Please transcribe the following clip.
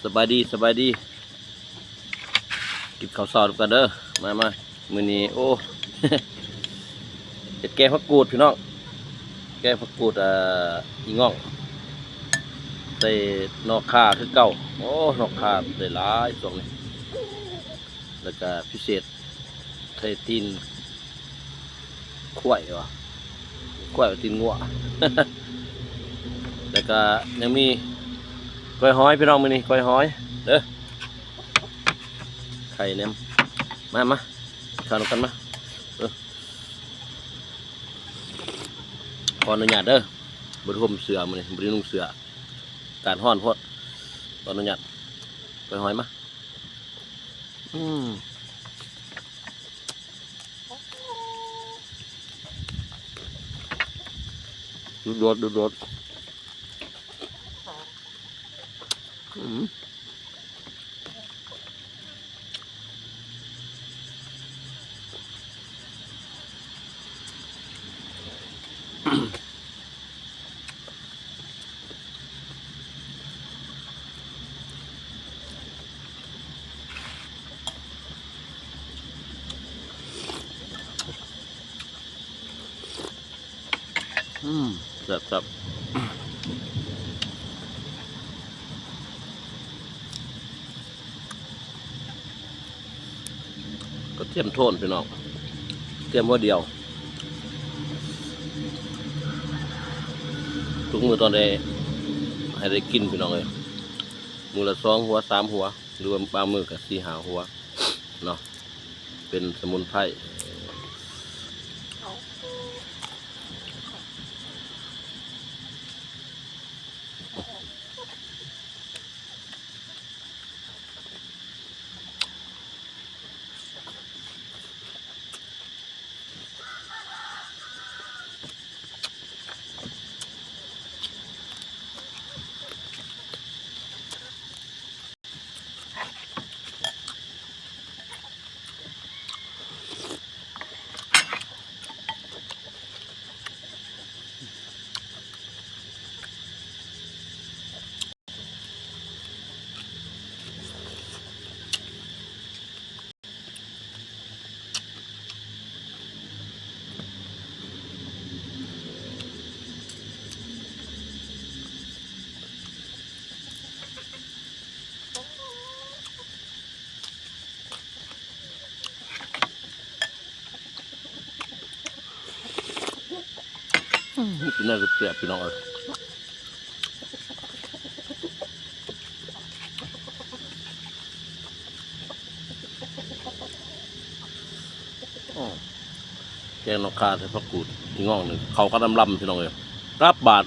สบายดีกินข้าวซอยกันเด้อมามื้อนี้โอ้ เห็ดแกงผักกูดพี่น้องแกงผักกูดอีง่องใส่นอกข่าคือเก่าโอ้นอกข่าได้หลายช่วงนี้แล้วก็พิเศษใส่ตีนข้วยวะข้วยตีนงัว แล้วก็ยังมีก้อยหอยพี่น้องมื้อนี้ก้อยหอยเด้อไข่เนี่ยมาทานกันมาขออนุญาตเด้อบริห่มเสือมื้อนี้บรินุ่งเสือการห้อนพดขออนุญาตก้อยหอยมาดูรสครับก็เทียมโทนพี่น้องเทียมว่าเดียวทุกมือตอนได้ให้ได้กินพี่น้องเลยมือละ2 หัว 3 หัวหรือว่าบางมือกับ4 5 หัวเนาะเป็นสมุนไพรกินน่าจะเสียพี่น้องเลยแกงนกข่าใส่ผักกูดอีง่องหนึ่งเขาก็ลำพี่น้องเลยรับบาท